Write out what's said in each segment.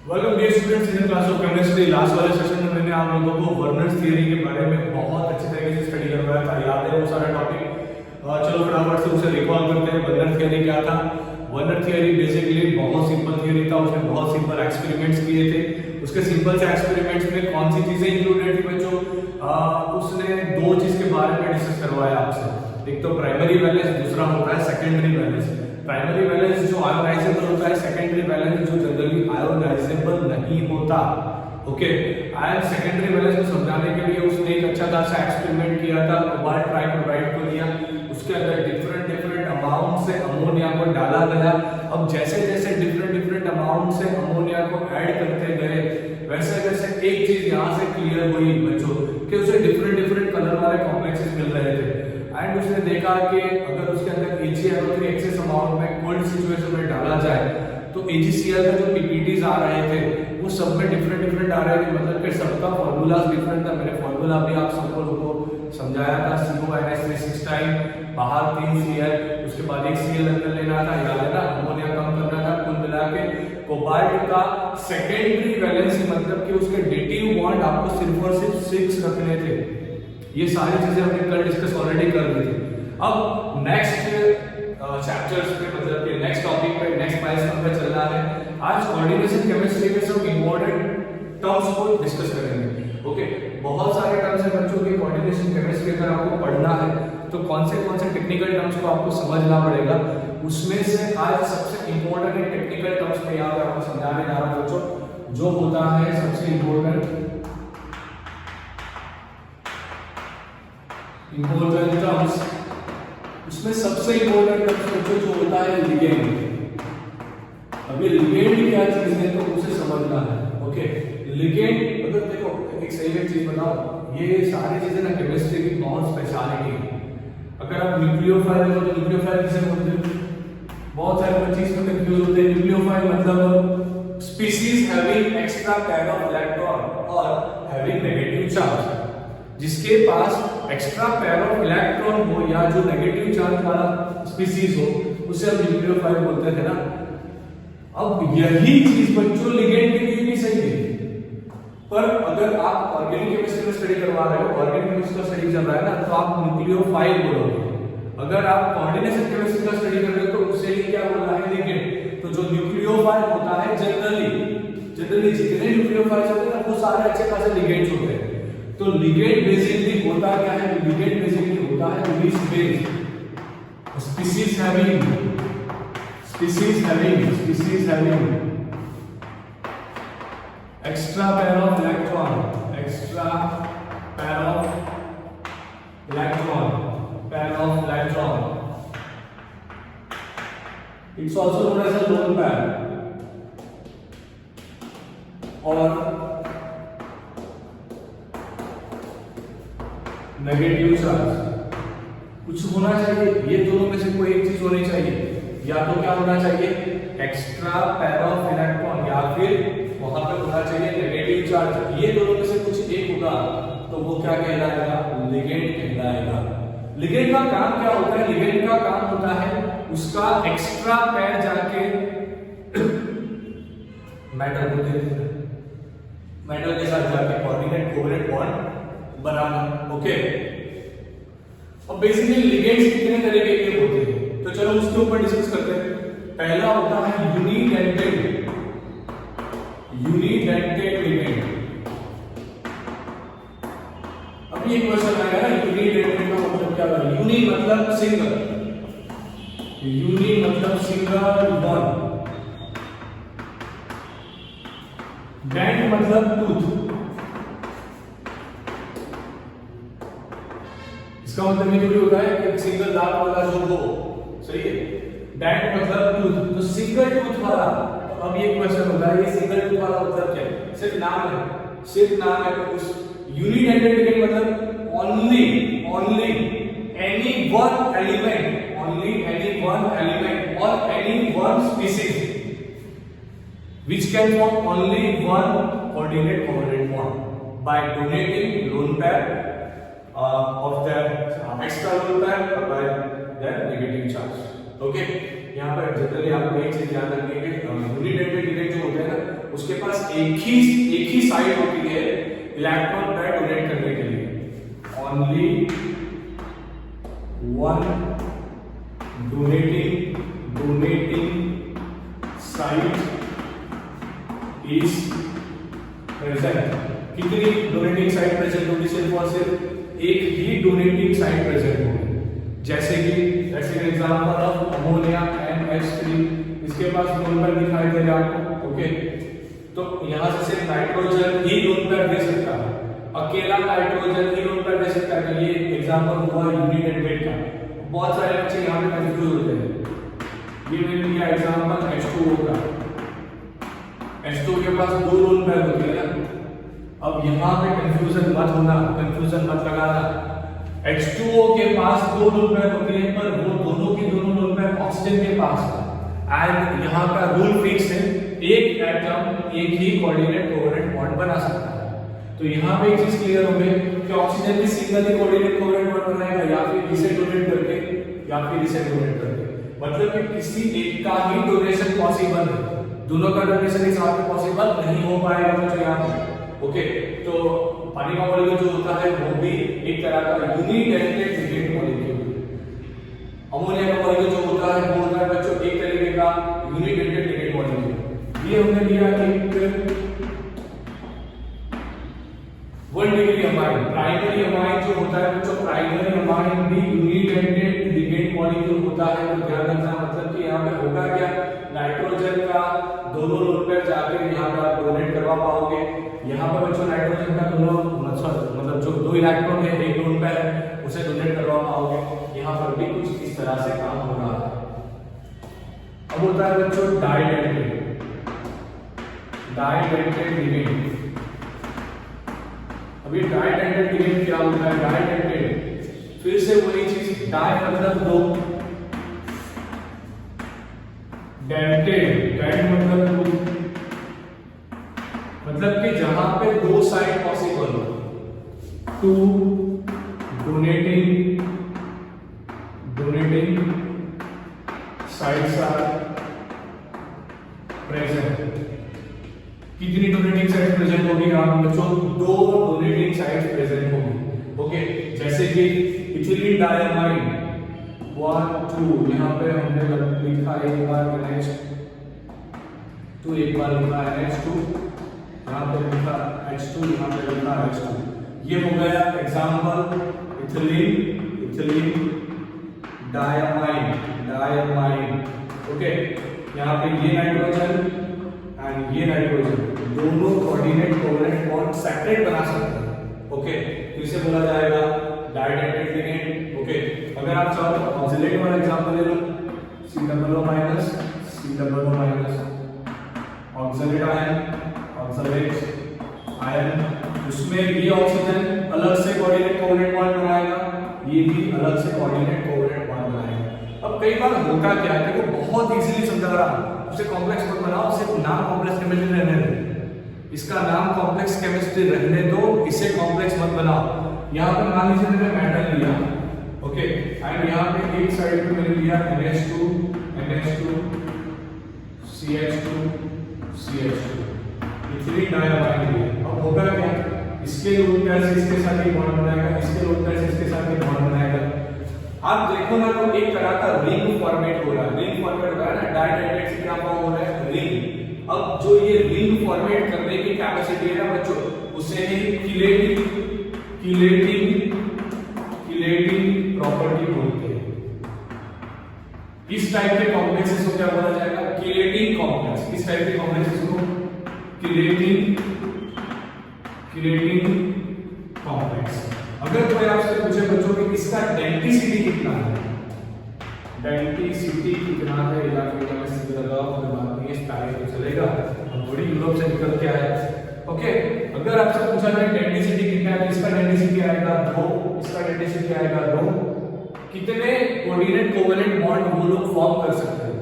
Welcome dear students in class of chemistry. Last वाले session में मैंने आप लोगों को वर्नर्स थियरी के बारे में बहुत अच्छी तरीके से स्टडी करवाया था। याद है वो सारा टॉपिक? चलो फटाफट से उसे रिकॉल करते हैं। वर्नर थियरी क्या था? वर्नर थियरी बेसिकली बहुत सिंपल थियरी था। उसने बहुत सिंपल एक्सपेरिमेंट्स किए थे। उसके सिंपल से एक्सपेरिमेंट्स में कौन सी चीजें इंक्लूडेड थी बच्चों? उसने दो चीज के बारे में डिस्कस करवाया आपसे। एक तो प्राइमरी वैलेंस, दूसरा होता है सेकेंडरी वैलेंस। प्राइमरी वैलेंस जो आयोनाइजेबल होता है, सेकेंडरी वैलेंस जो जनरली आयोनाइजेबल नहीं होता। ओके, एंड सेकेंडरी वैलेंस को समझाने के लिए उसने एक अच्छा खासा एक्सपेरिमेंट किया था। कोबाल्ट ट्राइक्लोराइड को लिया, उसके अंदर डिफरेंट अमाउंट से अमोनिया को डाला गया। अब जैसे जैसे डिफरेंट अमाउंट से अमोनिया को ऐड करते गए, वैसे वैसे एक चीज यहाँ से क्लियर हुई बच्चों कि उसे डिफरेंट कलर वाले कॉम्प्लेक्सेस मिल रहे थे। एंड उसने देखा कि अगर उसके अंदर AgNO3 एक्सेस अमाउंट में कोल्ड सिचुएशन में डाला जाए तो AgCl का जो PPTs आ रहे थे वो सब में डिफरेंट आ रहे थे। मतलब कि सबका फॉर्मूलाज डिफरेंट था। मैंने फॉर्मूला भी आप सबको लोगों समझाया था। CONH 6 टाइम, बाहर 3 Cl, उसके बाद एक Cl अंदर लेना था, याद है ना? अमोनिया कम करना था। कुल मिला के कोबाल्ट का सेकेंडरी वैलेंसी मतलब कि उसके डेटिव बॉन्ड आपको सिर्फ और सिर्फ 6 रखने थे। ये सारी चीजें हमने कल डिस्कस ऑलरेडी कर दी थी। अब नेक्स्ट चैप्टर्स पे मतलब कि नेक्स्ट टॉपिक पे, नेक्स्ट माइलस्टोन पे चलना है। आज कोऑर्डिनेशन केमिस्ट्री के सब इंपॉर्टेंट टर्म्स को डिस्कस करेंगे। ओके, बहुत सारे टर्म्स हैं बच्चों के कोऑर्डिनेशन केमिस्ट्री अगर आपको पढ़ना है तो कौन से टेक्निकल टर्म्स को आपको समझना पड़ेगा। उसमें से आज सबसे इंपॉर्टेंट टेक्निकल टर्म्स में यहाँ पे आपको समझाने जा रहा हूँ बच्चों, जो होता है सबसे इंपॉर्टेंट टर्म्स। उसमें सबसे इंपॉर्टेंट टर्म्स जो होता है लिगेंड। अब ये लिगेंड क्या चीज है तो उसे समझना है। ओके, लिगेंड मतलब देखो एक सही चीज बताओ, ये सारी चीजें ना केमिस्ट्री की बहुत स्पेशलिटी है। अगर आप न्यूक्लियोफाइल हो तो न्यूक्लियोफाइल किसे बोलते हैं? बहुत सारे बच्चे इसमें कंफ्यूज होते हैं। न्यूक्लियोफाइल मतलब species having extra pair of electron और हैविंग नेगेटिव चार्ज। जिसके पास एक्स्ट्रा पेयर ऑफ इलेक्ट्रॉन हो या जो नेगेटिव चार्ज वाला स्पीशीज हो उसे हम न्यूक्लियोफाइल बोलते थे ना। अब यही चीज बच्चों लिगेंड के लिए भी सही है। पर अगर आप ऑर्गेनिक केमिस्ट्री में स्टडी करवा रहे हो, ऑर्गेनिक केमिस्ट्री का स्टडी चल रहा है ना, तो आप न्यूक्लियोफाइल बोलोगे। अगर आप कोऑर्डिनेशन केमिस्ट्री का स्टडी कर रहे हो तो उसे ही क्या बोलना है? लिगेंड। तो जो न्यूक्लियोफाइल होता है जनरली जितने न्यूक्लियोफाइल्स होते हैं ना वो सारे अच्छे खासे लिगेंड्स होते हैं। तो लिगेंड बेसिकली होता क्या है? लिगेंड बेसिकली होता है least base species having extra pair of electron it's also known as a lone pair और नेगेटिव चार्ज। कुछ होना चाहिए, ये दोनों में से कोई एक चीज होनी चाहिए। या तो क्या होना चाहिए? एक्स्ट्रा पेयर ऑफ इलेक्ट्रॉन, या फिर वहां पे होना चाहिए नेगेटिव चार्ज। ये दोनों में से कुछ एक होगा तो वो क्या कहलाएगा? लिगेंड कहलाएगा। लिगेंड का काम क्या होता है? लिगेंड का काम होता है उसका एक्स्ट्रा पेयर जाके मेटल के साथ जाके कोऑर्डिनेट बॉन्ड बनाना। ओके, अब बेसिकली लिगेंड्स कितने तरीके के होते हैं तो चलो उसके ऊपर डिस्कस करते हैं। पहला होता है यूनिडेंटेड लिगेंड। अब ये क्वेश्चन आएगा ना, यूनिडेंटेड का मतलब क्या है? यूनि मतलब सिंगल बॉन्ड, डेंट मतलब टूथ। इसका मतलब ये होता है कि सिंगल दांत वाला जो हो, सही है। डेंट मतलब टूथ, तो सिंगल टूथ वाला। अब ये क्वेश्चन होता है, ये सिंगल टूथ वाला मतलब क्या है? सिर्फ नाम है। उस यूनिडेंटेड लिगेंड मतलब ओनली एनी वन एलिमेंट और any one species which can form only one coordinate covalent bond by donating lone pair of their extra lone pair by their negative charge. Okay, यहाँ पर generally आपको एक चीज याद रखनी है कि यूनिडेंटेड लिगेंड जो होते हैं ना उसके पास एक ही साइड होती है इलेक्ट्रॉन पैर डोनेट करने के लिए। Only one donating site is present. कितनी डोनेटिंग साइट प्रेजेंट होगी? सिर्फ और सिर्फ एक ही डोनेटिंग साइट प्रेजेंट होगी। जैसे कि एग्जांपल ऑफ अमोनिया NH3, इसके पास लोन पेयर दिखाई दे रहा है आपको। ओके, तो यहां से सिर्फ नाइट्रोजन ही लोन पेयर दे सकता है, अकेला नाइट्रोजन ही लोन पेयर दे सकता है। तो ये एग्जांपल हुआ यूनिडेंटेट का। बहुत सारे बच्चे यहां पे कंफ्यूज होते हैं। ये मैंने लिया एग्जांपल H2O का। H2O के पास दो लोन पेयर होते हैं ना। अब यहां पे कंफ्यूजन मत लगाना। H2O के पास दो लोन पेयर होते हैं, पर वो दोनों की दोनों लोन पेयर ऑक्सीजन के पास है। एंड यहाँ का रूल फिक्स है, एक एटम एक ही कोऑर्डिनेट कोवेलेंट बॉन्ड बना सकता है। तो यहाँ पे एक चीज क्लियर हो गई कि ऑक्सीजन भी सिंगल ही कोऑर्डिनेट कोवेलेंट बॉन्ड बनाएगा, या फिर इसे डोनेट करके या फिर इसे डोनेट करके। मतलब कि किसी एक का ही डोनेशन पॉसिबल है, दोनों का डोनेशन एक साथ में पॉसिबल नहीं हो पाएगा बच्चों यहाँ पे। ओके, तो पानी का मॉलिक्यूल जो होता है वो भी एक तरह का यूनिडेंटेट लिगेंड मॉलिक्यूल। अमोनिया का मॉलिक्यूल जो होता है वो होता है बच्चों एक तरीके का यूनिडेंटेट लिगेंड मॉलिक्यूल। ये हमने लिया एक 1 डिग्री अमाइन। प्राइमरी अमाइन जो होता है बच्चों, प्राइमरी अमाइन भी यूनिडेंटेट लिगेंड मॉलिक्यूल होता है। तो ध्यान रखना, मतलब कि यहाँ पे होगा क्या, नाइट्रोजन का दोनों लोन पेयर जाकर यहाँ पे आप डोनेट करवा पाओगे। यहाँ पर बच्चों नाइट्रोजन का दोनों मतलब जो दो इलेक्ट्रॉन है एक लोन पेयर है उसे डोनेट करवा पाओगे। यहाँ पर भी कुछ इस तरह से काम हो रहा है। अब होता है बच्चों डाइडेंटेट लिगेंड। अभी डाइडेंटेट लिगेंड क्या होता है? डाइडेंटेट फिर से वही चीज, डाई मतलब दो, डेंटेड मतलब दो, मतलब कि जहां पे दो साइड पॉसिबल हो, two donating sides are present. कितनी डोनेटिंग साइड्स प्रेजेंट होगी यहाँ बच्चों? दो डोनेटिंग साइड्स प्रेजेंट होगी। ओके, जैसे कि इथिलीन डायमाइन 1 2, यहाँ पे हमने लिखा एक बार NH2, एक बार लिखा NH2, यहाँ पे लिखा H2, यहाँ पे लिखा H2। ये हो गया एग्जांपल इथिलीन डायमाइन। ओके, यहाँ पे ये नाइट्रोजन एंड ये नाइट्रोजन दोनों कोऑर्डिनेट कोवेलेंट बॉन्ड सेपरेट बना सकते हैं। ओके, तो इसे बोला जाएगा डाइडेंटेट लिगेंड। ओके, अगर आप चाहो तो ऑक्सीडेट वाला एग्जांपल ले लो, COO माइनस ऑक्सीडेट आयन, उसमें ये ऑक्सीजन अलग से कोऑर्डिनेट कोवेलेंट बॉन्ड बनाएगा, ये भी अलग से कोऑर्डिनेट कोवेलेंट बॉन्ड बनाएगा। अब कई बार होता क्या है, देखो बहुत इजीली समझा रहा हूं, उसे कॉम्प्लेक्स मत बनाओ, सिर्फ नाम कॉम्प्लेक्स केमिस्ट्री रहने दो। इसका नाम कॉम्प्लेक्स केमिस्ट्री रहने दो, इसे कॉम्प्लेक्स मत बनाओ। यहाँ पर मान लीजिए मैंने मेटल लिया, ओके, एंड यहाँ पे एक साइड पे मैंने लिया NH2 CH2 इथिलीन डायमाइन लिया। अब होगा क्या, इसके लोन पेयर से इसके साथ एक बॉन्ड बनाएगा, इसके लोन पेयर से इसके साथ एक बॉन्ड बनाएगा। आप देखो ना, तो एक तरह का रिंग फॉर्मेट हो रहा है। रिंग फॉर्मेट हो रहा है ना, डाइडेंटेट से क्या फॉर्म हो रहा है, रिंग। अब जो ये रिंग फॉर्मेट करने की कैपेसिटी है ना बच्चों, उसे ही किलेटिंग प्रॉपर्टी बोलते हैं। इस टाइप के कॉम्प्लेक्सेस को क्या बोला जाएगा, किलेटिंग कॉम्प्लेक्स। इस टाइप के कॉम्प्लेक्सेस को किलेटिंग कॉम्प्लेक्स। अगर कोई आपसे पूछे बच्चों कि इसका डेंसिटी कितना है, डेंसिटी कितना है, या फिर मैं सीधे लगाओ कोई बात नहीं है, स्टाइल तो चलेगा, हम थोड़ी यूरोप से निकल के आए। ओके, अगर आपसे पूछा जाए डेंसिटी कितना है, इसका डेंसिटी आएगा 2, इसका डेंसिटी आएगा 2। कितने कोऑर्डिनेट कोवेलेंट बॉन्ड वो लोग फॉर्म कर सकते हैं,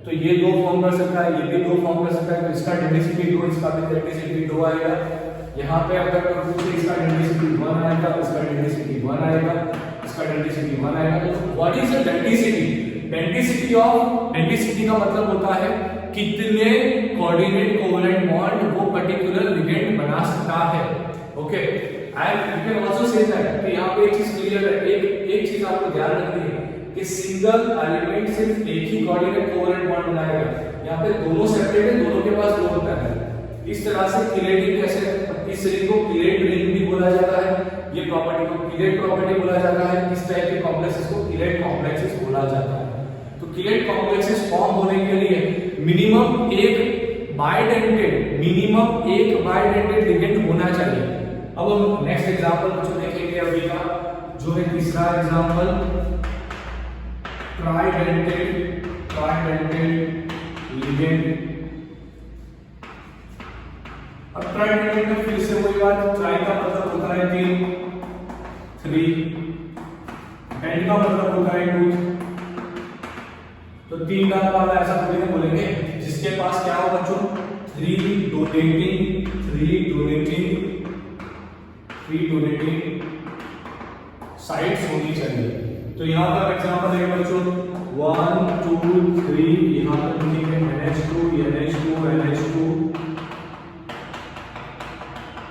तो ये 2 फॉर्म कर सकता है, ये भी 2 फॉर्म कर सकता है, तो इसका डेंसिटी 2, इसका भी डेंसिटी 2 आएगा। यहाँ पे अगर पूछे इसका डेंसिटी 1 आएगा, इसका डेंसिटी 1 आएगा, इसका डेंसिटी 1 आएगा। तो what is the density, density का मतलब होता है कितने कोऑर्डिनेट कोवेलेंट बॉन्ड वो पर्टिकुलर लिगेंड बना सकता है। Okay, and you can also say that कि यहाँ पे एक चीज क्लियर है, एक चीज आपको ध्यान रखनी है कि सिंगल एलिमेंट सिर्फ एक ही कोऑर्डिनेट कोवेलेंट बॉन्ड बनाएगा। यहाँ पे दोनों सेपरेट है, दोनों के पास दो होता है। इस तरह से किलेटिंग कैसे, इस रिंग को किलेट रिंग भी बोला जाता है, ये प्रॉपर्टी को किलेट प्रॉपर्टी बोला जाता है, इस टाइप के कॉम्प्लेक्सेस को किलेट कॉम्प्लेक्सेस बोला जाता है। तो किलेट कॉम्प्लेक्सेस फॉर्म होने के लिए मिनिमम एक बाइडेंटेड लिगेंड होना चाहिए। अब हम नेक्स्ट एग्जांपल जो देखेंगे अभी का, जो है तीसरा एग्जांपल, ट्राइडेंटेड लिगेंड। अब ट्राइडेंटेड में फिर से वही बात, ट्राई का मतलब होता है 3 डेंट का मतलब होता है 2। तो 3 का मतलब ऐसा थोड़ी ना बोलेंगे जिसके पास क्या हो बच्चों, 3 डोनेटिंग साइड्स होनी चाहिए। तो यहाँ पर एग्जांपल है बच्चों 1 2 3, यहाँ पर लिखेंगे NH2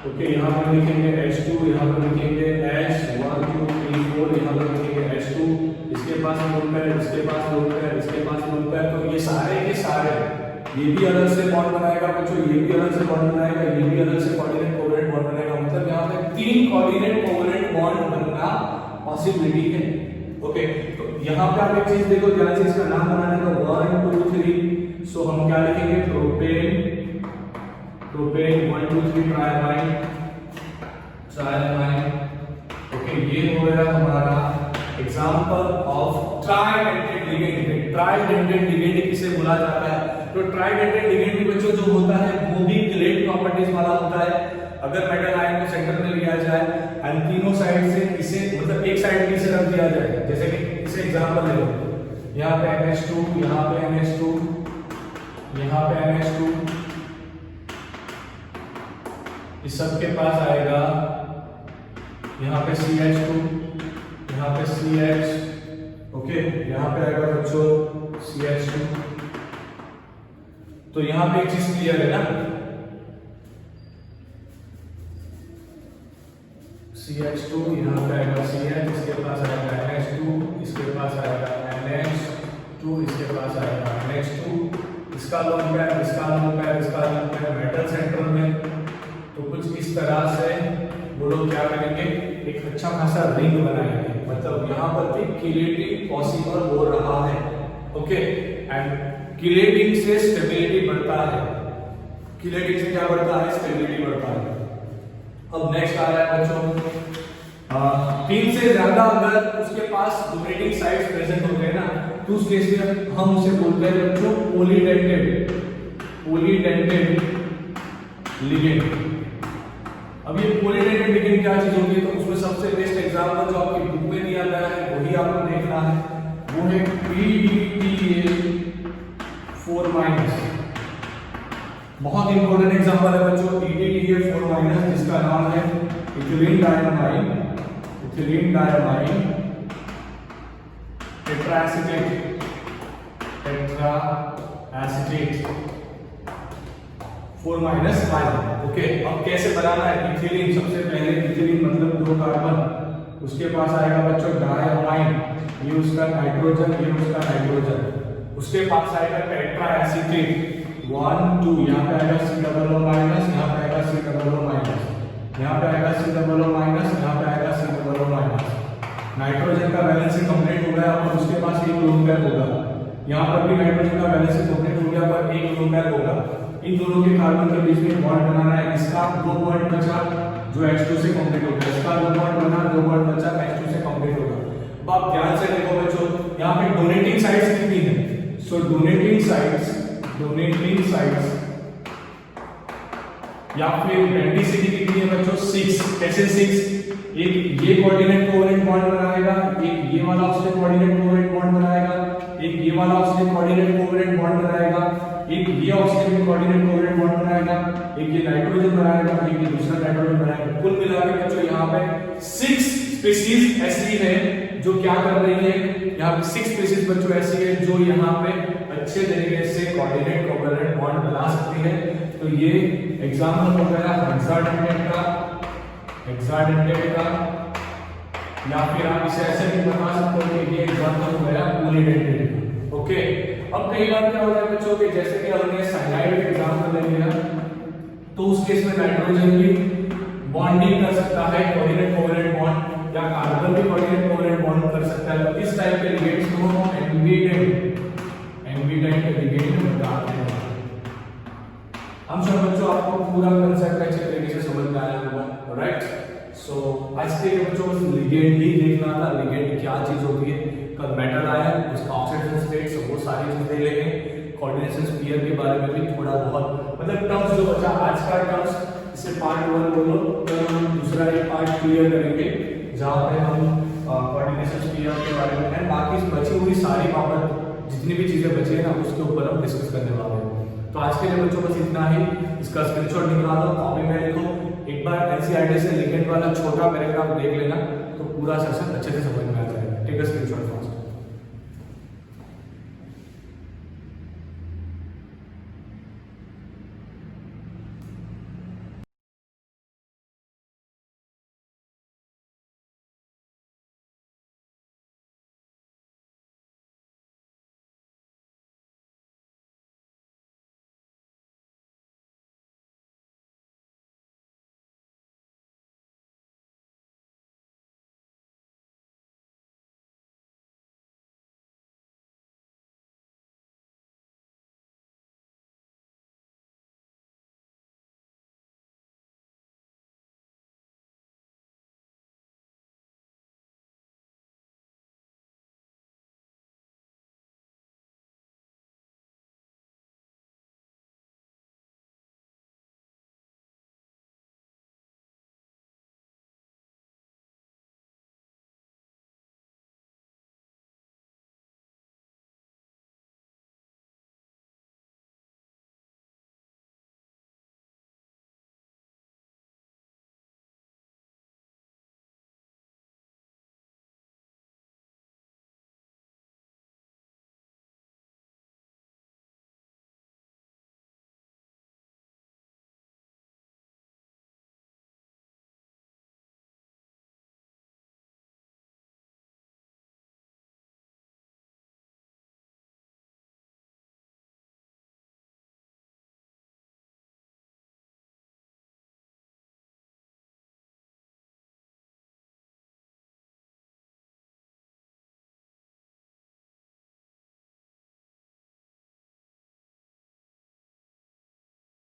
ओके, यहाँ पर लिखेंगे H2, यहाँ पर लिखेंगे H 1 2 3 4, यहाँ पर लिखेंगे H2, इसके पास लोन पेयर, इसके पास लोन पेयर, इसके पास लोन पेयर। तो ये सारे के सारे, ये भी अलग से बॉन्ड बनाएगा बच्चों, ये भी अलग से बॉन्ड बनाएगा, ये भी अलग से कोऑर्डिनेट कोवेलेंट बॉन्ड बनाएगा। मतलब यहाँ पे 3 कोऑर्डिनेट कोवेलेंट बॉन्ड बनना पॉसिबिलिटी है। ओके, तो यहाँ पे आप एक चीज देखो ध्यान से, इसका नाम बनाने का 1 2 3, सो हम क्या लिखेंगे, प्रोपेन 1 2 3 ट्राइमाइन। ओके, ये हो गया हमारा एग्जांपल ऑफ ट्राइडेंटेड लिगेंड। ट्राइडेंटेड लिगेंड किसे बोला जाता है? तो ट्राइडेंटेड लिगेंड भी बच्चों जो होता है वो भी किलेट प्रॉपर्टीज वाला होता है। अगर मेटल आयन को सेंटर में लिया जाए एंड तीनों साइड से इसे, मतलब एक साइड पे इसे रख दिया जाए, जैसे कि इसे एग्जांपल ले लो, यहाँ पे NH2, यहाँ पे NH2, यहाँ पे NH2, इस सब के पास आएगा यहाँ पे CH2, यहाँ पे CH, ओके, यहाँ पे आएगा बच्चों CH2। तो यहाँ पे एक चीज क्लियर है ना, CH2, यहाँ पे आएगा CH, इसके पास आएगा NH2, इसके पास आएगा NH2, इसके पास आएगा NH2, इसका लोन पेयर, इसका लोन पेयर, इसका लोन पेयर मेटल सेंटर में। तो कुछ इस तरह से वो लोग क्या करेंगे, एक अच्छा खासा रिंग बनाएंगे। मतलब यहाँ पर भी किलेटिंग पॉसिबल हो रहा है। ओके, एंड किलेटिंग से स्टेबिलिटी बढ़ता है। किलेटिंग से क्या बढ़ता है? स्टेबिलिटी बढ़ता है। अब नेक्स्ट आ रहा है बच्चों, 3 से ज्यादा अगर उसके पास डोनेटिंग साइड्स प्रेजेंट होते हैं ना, तो उस केस में हम उसे बोलते हैं बच्चों पॉलीडेंटेड लिगेंड। अब ये पॉलीडेंटेड लिगेंड क्या चीज होती है? तो उसमें सबसे बेस्ट एग्जांपल जो आपकी बुक में दिया गया है वही आपको देखना है, वो है PDTA4-। बहुत इंपॉर्टेंट एग्जांपल है बच्चों PDTA4-, जिसका नाम है इथिलीन डायमाइन टेट्राएसिटेट। ओके, अब कैसे बनाना है इथिलीन? सबसे पहले इथिलीन मतलब 2 कार्बन, उसके पास आएगा बच्चों डायमाइन, ये उसका नाइट्रोजन, ये उसका नाइट्रोजन, उसके पास आएगा टेट्राएसिटेट 1 2, यहाँ पे आएगा C++-, यहाँ पे आएगा C++-, यहाँ पे आएगा C++-, यहाँ पे आएगा C++-। नाइट्रोजन का बैलेंस कंप्लीट हो गया, और उसके पास एक लोन पेयर होगा। यहाँ पर भी नाइट्रोजन का बैलेंस कंप्लीट हो गया, पर एक लोन पेयर होगा। इन दोनों के कार्बन के बीच में बॉन्ड बनाना है। इसका 2 बॉन्ड बचा जो H2 से कंप्लीट हो गया, इसका 2 बॉन्ड बना, 2 बॉन्ड बचा H2 से कंप्लीट होगा। अब आप ध्यान से देखो बच्चों, यहाँ पे डोनेटिंग साइड्स कितनी है? सो डोनेटिंग साइड्स या फिर डेंसिटी कितनी है बच्चों? 6। कैसे 6? एक ये कोऑर्डिनेट कोवेलेंट बॉन्ड बनाएगा, एक ये वाला उससे कोऑर्डिनेट कोवेलेंट बॉन्ड बनाएगा, एक ये वाला उससे कोऑर्डिनेट कोवेलेंट बॉन्ड बनाएगा, एक ये ऑक्सीजन कोऑर्डिनेट कोवेलेंट बॉन्ड बनाएगा, एक ये नाइट्रोजन बनाएगा, एक ये दूसरा नाइट्रोजन बनाएगा। कुल मिलाकर बच्चों यहाँ पे 6 स्पीशीज ऐसी है जो क्या कर रही है, यहाँ पे 6 स्पीशीज बच्चों ऐसी है जो यहाँ पे अच्छे तरीके से कोऑर्डिनेट कोवैलेंट बॉन्ड बना सकती है। तो ये एग्जाम्पल हो गया हेक्साडेंटेट का, या फिर आप इसे ऐसे भी बता सकते हो कि ये एग्जाम्पल हो गया पॉलीडेंटेट का। ओके, अब कई बार क्या होता है बच्चों के जैसे कि हमने साइनाइड का एग्जाम्पल ले लिया, तो उस केस में नाइट्रोजन भी बॉन्डिंग कर सकता है कोऑर्डिनेट कोवैलेंट बॉन्ड, या कार्बन भी कोऑर्डिनेट कोवैलेंट बॉन्ड कर सकता है। तो इस टाइप के लिगेंड्स को हम एम्बिडेंट लिगेंड बताते हैं। हम सब बच्चों आपको पूरा कांसेप्ट अच्छे तरीके से समझ में आया होगा, राइट? सो आज के बच्चों को लिगेंड ही देखना था, लिगेंड क्या चीज होती है, कल मेटल आया, उसका ऑक्सीडेशन स्टेट, सब वो सारी चीजें लेंगे। कोऑर्डिनेशन स्फीयर के बारे में भी थोड़ा बहुत मतलब टर्म्स जो बचा आज का टर्म्स, इसे पार्ट 1 बोलो, तो हम दूसरा एक पार्ट क्लियर करेंगे जहाँ पे हम कोऑर्डिनेशन स्फीयर के बारे में एंड बाकी बची हुई सारी बाबत जितनी भी चीजें बची है ना उसके ऊपर हम डिस्कस करने वाले हैं। तो आज के लिए बच्चों बस इतना ही, इसका स्क्रीनशॉट निकाल दो, कॉपी में लिखो, एक बार एनसीईआरटी से लिगेंड वाला छोटा पैराग्राफ देख लेना तो पूरा सेशन अच्छे से समझ में आ जाएगा। Take a screenshot.